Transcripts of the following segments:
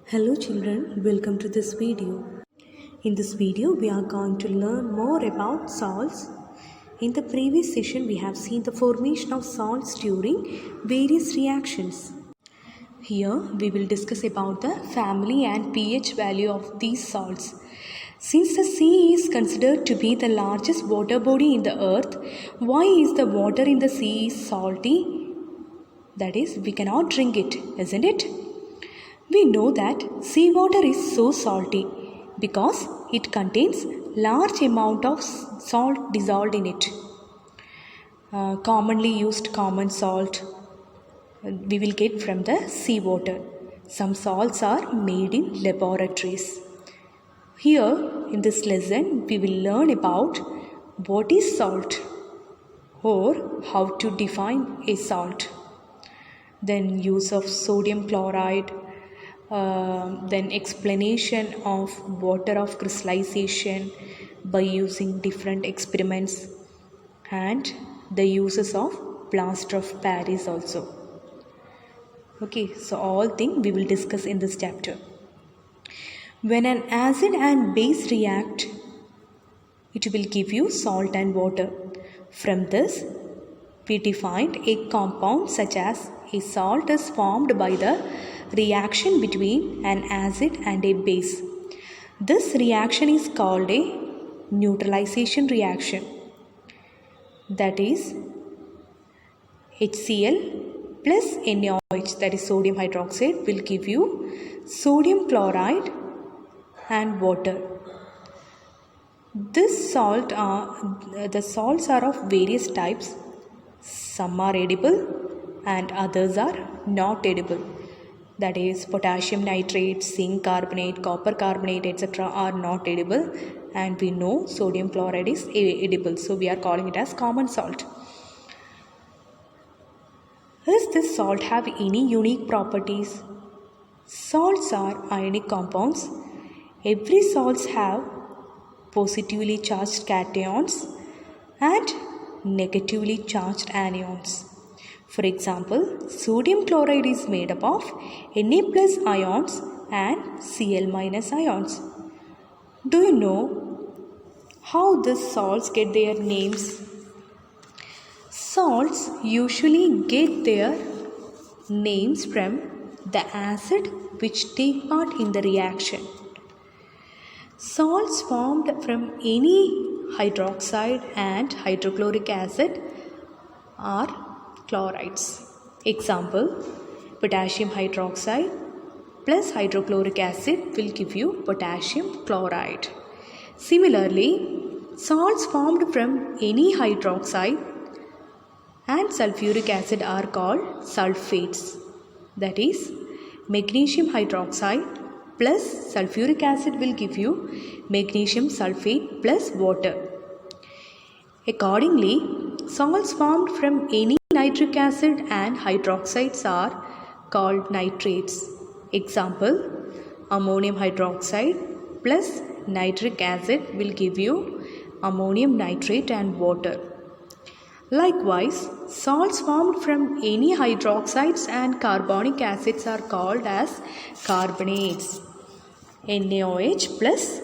Hello children, welcome to this video. In this video, we are going to learn more about salts. In the previous session, we have seen the formation of salts during various reactions. Here, we will discuss about the family and pH value of these salts. Since the sea is considered to be the largest water body in the earth, why is the water in the sea salty? That is, we cannot drink it, isn't it? We know that seawater is so salty because it contains large amount of salt dissolved in it. Commonly used common salt we will get from the seawater. Some salts are made in laboratories. Here in this lesson we will learn about what is salt or how to define a salt. Then use of sodium chloride. Then explanation of water of crystallization by using different experiments and the uses of plaster of Paris also. Okay, so all things we will discuss in this chapter. When an acid and base react, it will give you salt and water. From this, we defined a compound such as a salt is formed by the reaction between an acid and a base. This reaction is called a neutralization reaction. That is HCl plus NaOH, that is sodium hydroxide, will give you sodium chloride and water. The salts are of various types. Some are edible and others are not edible. That is potassium nitrate, zinc carbonate, copper carbonate, etc. are not edible, and we know sodium chloride is edible, so we are calling it as common salt. Does this salt have any unique properties? Salts are ionic compounds. Every salts have positively charged cations and negatively charged anions. For example, sodium chloride is made up of Na plus ions and Cl minus ions. Do you know how these salts get their names? Salts usually get their names from the acid which take part in the reaction. Salts formed from any hydroxide and hydrochloric acid are chlorides. Example, potassium hydroxide plus hydrochloric acid will give you potassium chloride. Similarly, salts formed from any hydroxide and sulfuric acid are called sulfates. That is, magnesium hydroxide plus sulfuric acid will give you magnesium sulfate plus water. Accordingly, salts formed from any nitric acid and hydroxides are called nitrates. Example, ammonium hydroxide plus nitric acid will give you ammonium nitrate and water. Likewise, salts formed from any hydroxides and carbonic acids are called as carbonates. NaOH plus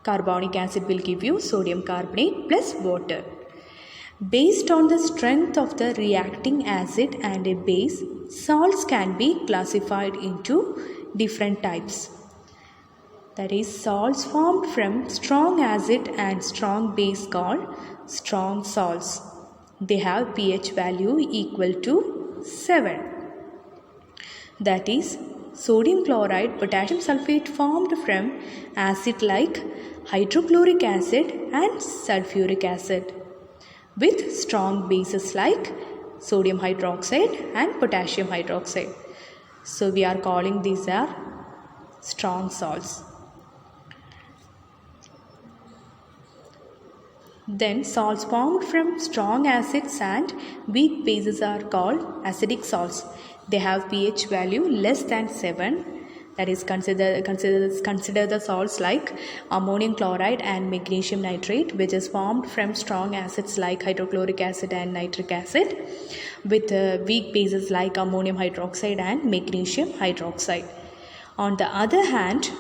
carbonic acid will give you sodium carbonate plus water. Based on the strength of the reacting acid and a base, salts can be classified into different types. That is, salts formed from strong acid and strong base called strong salts. They have pH value equal to 7. That is, sodium chloride, potassium sulfate formed from acid like hydrochloric acid and sulfuric acid, with strong bases like sodium hydroxide and potassium hydroxide. So we are calling these are strong salts. Then salts formed from strong acids and weak bases are called acidic salts. They have pH value less than 7. That is, consider the salts like ammonium chloride and magnesium nitrate, which is formed from strong acids like hydrochloric acid and nitric acid, with weak bases like ammonium hydroxide and magnesium hydroxide. On the other hand,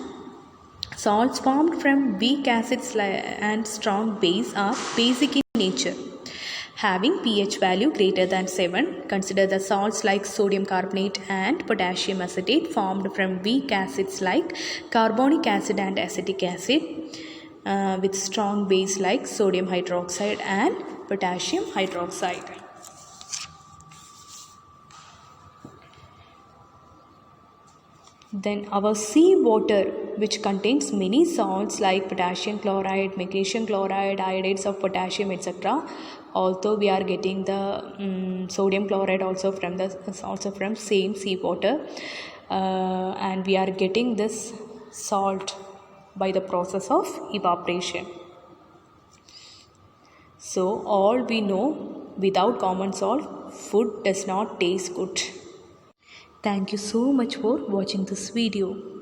salts formed from weak acids and strong base are basic in nature, having pH value greater than 7. Consider the salts like sodium carbonate and potassium acetate formed from weak acids like carbonic acid and acetic acid with strong base like sodium hydroxide and potassium hydroxide. Then our sea water, which contains many salts like potassium chloride, magnesium chloride, iodides of potassium, etc. Although we are getting the sodium chloride also from same sea water, and we are getting this salt by the process of evaporation. So all we know, without common salt, food does not taste good. Thank you so much for watching this video.